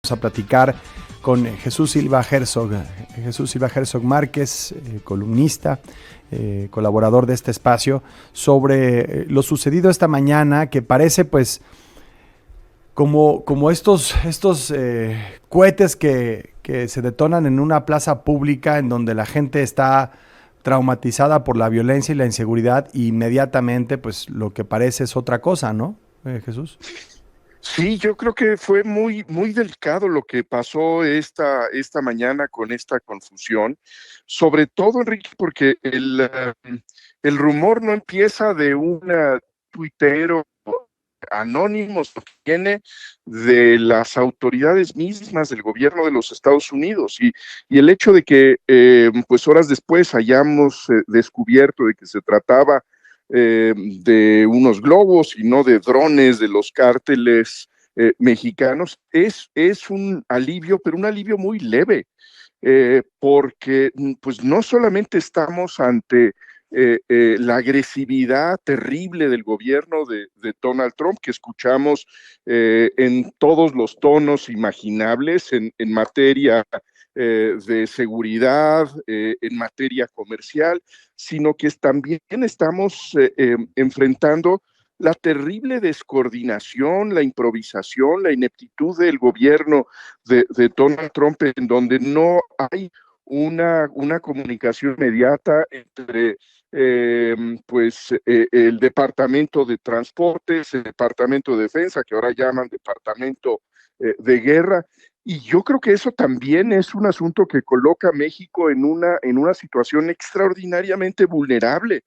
A platicar con Jesús Silva Herzog Márquez, columnista, colaborador de este espacio, sobre lo sucedido esta mañana, que parece pues como estos cohetes que se detonan en una plaza pública en donde la gente está traumatizada por la violencia y la inseguridad, y inmediatamente pues lo que parece es otra cosa, ¿no, Jesús? Sí, yo creo que fue muy, muy delicado lo que pasó esta mañana con esta confusión, sobre todo, Enrique, porque el rumor no empieza de un tuitero anónimo, viene de las autoridades mismas del gobierno de los Estados Unidos, y el hecho de que pues horas después hayamos descubierto de que se trataba de unos globos y no de drones de los cárteles mexicanos, es un alivio, pero un alivio muy leve, porque pues no solamente estamos ante la agresividad terrible del gobierno de Donald Trump, que escuchamos en todos los tonos imaginables en materia de seguridad, en materia comercial, sino que también estamos enfrentando la terrible descoordinación, la improvisación, la ineptitud del gobierno de Donald Trump, en donde no hay una comunicación inmediata entre el Departamento de Transportes, el Departamento de Defensa, que ahora llaman Departamento de Guerra. Y yo creo que eso también es un asunto que coloca a México en una situación extraordinariamente vulnerable,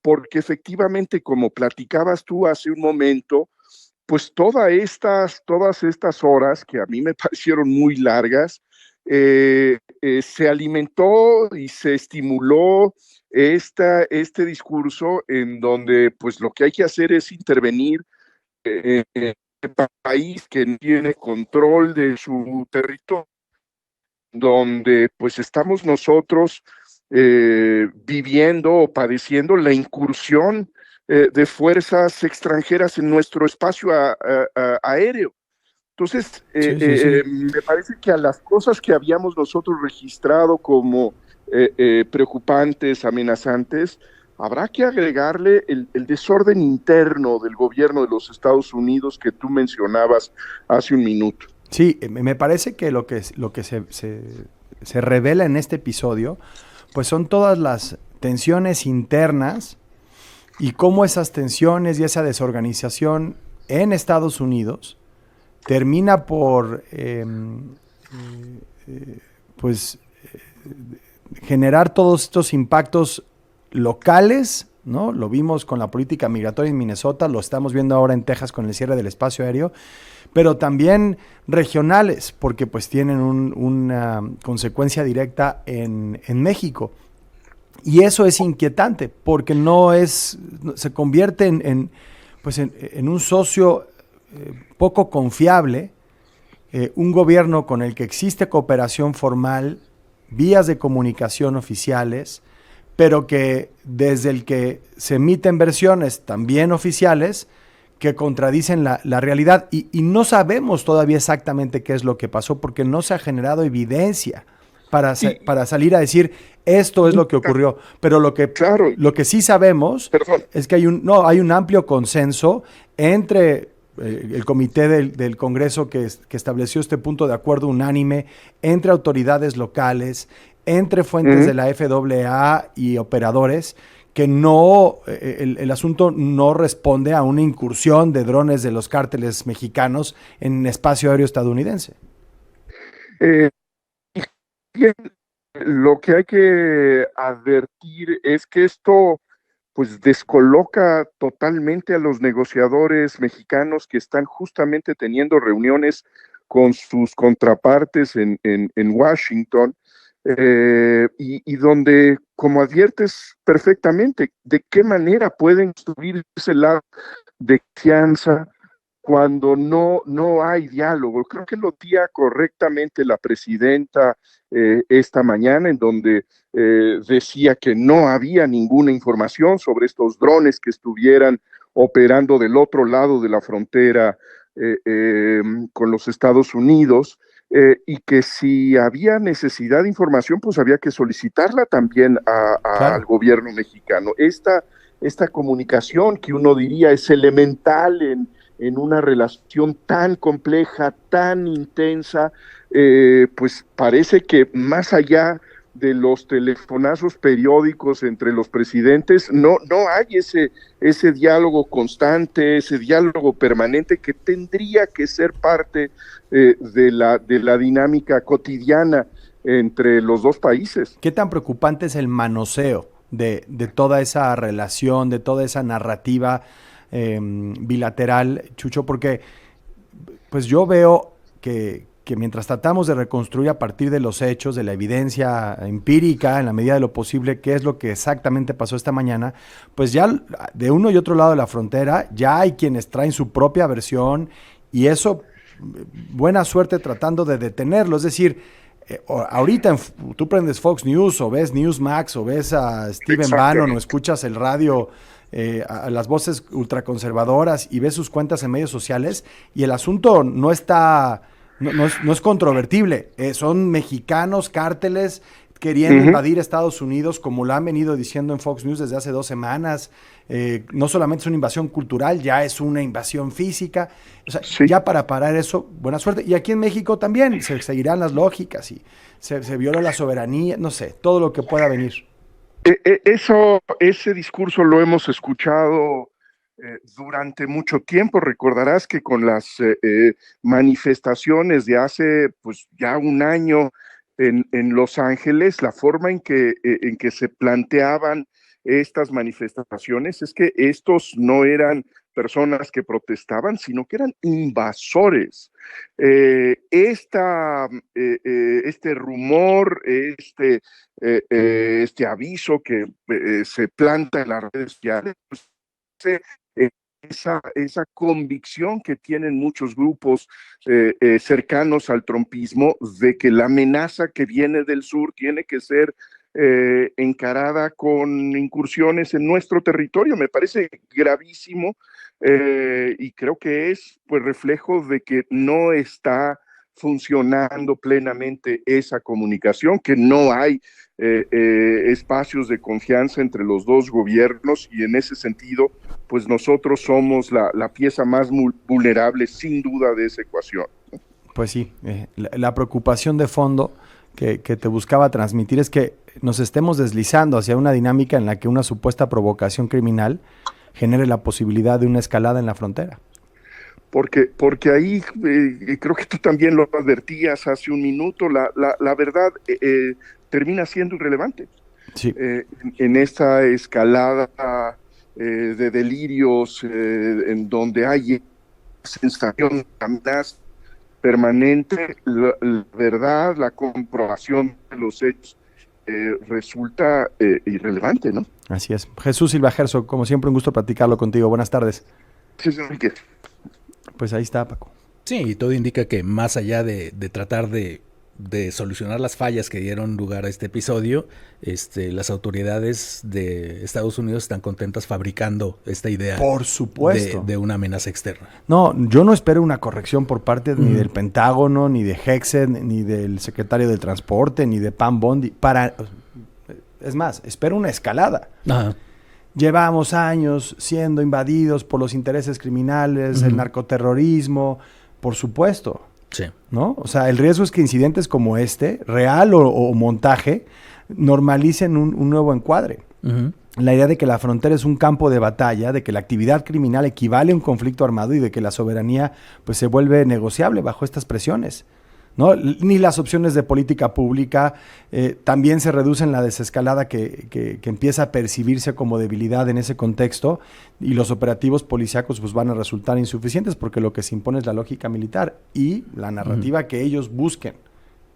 porque efectivamente, como platicabas tú hace un momento, pues todas estas horas, que a mí me parecieron muy largas, se alimentó y se estimuló este discurso en donde pues lo que hay que hacer es intervenir en el país que no tiene control de su territorio, donde pues estamos nosotros viviendo o padeciendo la incursión de fuerzas extranjeras en nuestro espacio aéreo. Entonces, Sí, sí, sí. me parece que a las cosas que habíamos nosotros registrado como preocupantes, amenazantes, habrá que agregarle el desorden interno del gobierno de los Estados Unidos que tú mencionabas hace un minuto. Sí, me parece que lo que se revela en este episodio, pues son todas las tensiones internas y cómo esas tensiones y esa desorganización en Estados Unidos termina por pues generar todos estos impactos locales, ¿no? Lo vimos con la política migratoria en Minnesota, lo estamos viendo ahora en Texas con el cierre del espacio aéreo, pero también regionales, porque pues tienen una consecuencia directa en México. Y eso es inquietante, porque se convierte en un socio poco confiable, un gobierno con el que existe cooperación formal, vías de comunicación oficiales, pero que desde el que se emiten versiones también oficiales que contradicen la realidad, y no sabemos todavía exactamente qué es lo que pasó, porque no se ha generado evidencia Y, para salir a decir esto es lo que ocurrió, pero claro, lo que sí sabemos perdón. es que hay un amplio consenso entre el comité del Congreso que estableció este punto de acuerdo unánime, entre autoridades locales, entre fuentes de la FAA y operadores, que el asunto no responde a una incursión de drones de los cárteles mexicanos en espacio aéreo estadounidense. Eh, Bien, lo que hay que advertir es que esto pues descoloca totalmente a los negociadores mexicanos que están justamente teniendo reuniones con sus contrapartes en Washington, y donde, como adviertes perfectamente, de qué manera pueden subir ese lado de confianza cuando no hay diálogo. Creo que lo tía correctamente la presidenta esta mañana, en donde decía que no había ninguna información sobre estos drones que estuvieran operando del otro lado de la frontera con los Estados Unidos, y que si había necesidad de información, pues había que solicitarla también al Claro. gobierno mexicano. Esta comunicación que uno diría es elemental en una relación tan compleja, tan intensa, pues parece que más allá de los telefonazos periódicos entre los presidentes, no hay ese diálogo constante, ese diálogo permanente que tendría que ser parte de la dinámica cotidiana entre los dos países. ¿Qué tan preocupante es el manoseo de toda esa relación, de toda esa narrativa bilateral, Chucho? Porque pues yo veo que mientras tratamos de reconstruir a partir de los hechos, de la evidencia empírica, en la medida de lo posible, qué es lo que exactamente pasó esta mañana, pues ya de uno y otro lado de la frontera ya hay quienes traen su propia versión y eso, buena suerte tratando de detenerlo. Es decir, ahorita tú prendes Fox News o ves Newsmax o ves a Stephen Bannon o escuchas el radio, a las voces ultraconservadoras y ves sus cuentas en medios sociales y el asunto no está, no es controvertible. Son mexicanos, cárteles queriendo invadir Estados Unidos, como lo han venido diciendo en Fox News desde hace 2 semanas. No solamente es una invasión cultural, ya es una invasión física. O sea, Sí. ya para parar eso, buena suerte. Y aquí en México también se seguirán las lógicas y se viola la soberanía, no sé, todo lo que pueda venir. Ese discurso lo hemos escuchado durante mucho tiempo. Recordarás que con las manifestaciones de hace pues ya un año en Los Ángeles, la forma en que se planteaban estas manifestaciones es que estos no eran personas que protestaban, sino que eran invasores. Este rumor, este aviso que se planta en las redes sociales, pues, esa convicción que tienen muchos grupos cercanos al trumpismo de que la amenaza que viene del sur tiene que ser encarada con incursiones en nuestro territorio. Me parece gravísimo y creo que es pues reflejo de que no está funcionando plenamente esa comunicación, que no hay espacios de confianza entre los dos gobiernos y en ese sentido, pues nosotros somos la pieza más vulnerable sin duda de esa ecuación. Pues sí, la preocupación de fondo que te buscaba transmitir es que nos estemos deslizando hacia una dinámica en la que una supuesta provocación criminal genere la posibilidad de una escalada en la frontera. Porque ahí creo que tú también lo advertías hace un minuto, la verdad termina siendo irrelevante. Sí. En esta escalada de delirios en donde hay sensación de amenaza permanente, la verdad, la comprobación de los hechos resulta irrelevante, ¿no? Así es. Jesús Silva Herzog, como siempre, un gusto platicarlo contigo. Buenas tardes. Sí, Enrique. Pues ahí está, Paco. Sí, y todo indica que más allá de tratar de solucionar las fallas que dieron lugar a este episodio, las autoridades de Estados Unidos están contentas fabricando esta idea. Por supuesto. De una amenaza externa. No, yo no espero una corrección por parte ni del Pentágono, ni de Hexed, ni del secretario de Transporte, ni de Pam Bondi. Es más, espero una escalada. Ajá. Llevamos años siendo invadidos por los intereses criminales, el narcoterrorismo, por supuesto. Sí. ¿No? O sea, el riesgo es que incidentes como este, real o montaje, normalicen un nuevo encuadre. La idea de que la frontera es un campo de batalla, de que la actividad criminal equivale a un conflicto armado y de que la soberanía pues, se vuelve negociable bajo estas presiones, ¿no? Ni las opciones de política pública también se reducen la desescalada que empieza a percibirse como debilidad en ese contexto y los operativos policíacos pues, van a resultar insuficientes porque lo que se impone es la lógica militar y la narrativa que ellos busquen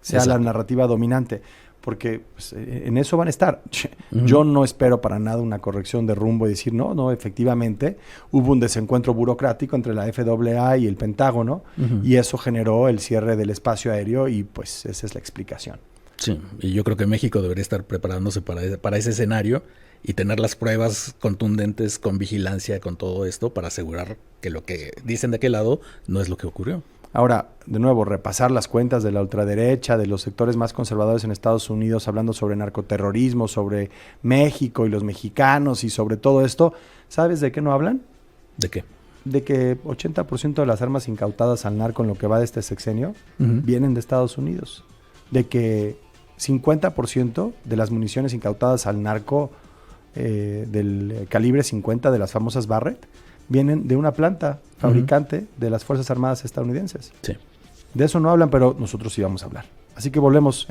sea la narrativa dominante. Porque pues, en eso van a estar. Yo no espero para nada una corrección de rumbo y decir, no, efectivamente, hubo un desencuentro burocrático entre la FAA y el Pentágono y eso generó el cierre del espacio aéreo y pues esa es la explicación. Sí, y yo creo que México debería estar preparándose para ese escenario y tener las pruebas contundentes con vigilancia, con todo esto, para asegurar que lo que dicen de aquel lado no es lo que ocurrió. Ahora, de nuevo, repasar las cuentas de la ultraderecha, de los sectores más conservadores en Estados Unidos, hablando sobre narcoterrorismo, sobre México y los mexicanos y sobre todo esto. ¿Sabes de qué no hablan? ¿De qué? De que 80% de las armas incautadas al narco en lo que va de este sexenio vienen de Estados Unidos. De que 50% de las municiones incautadas al narco del calibre 50 de las famosas Barrett vienen de una planta fabricante de las Fuerzas Armadas estadounidenses. Sí. De eso no hablan, pero nosotros sí vamos a hablar. Así que volvemos.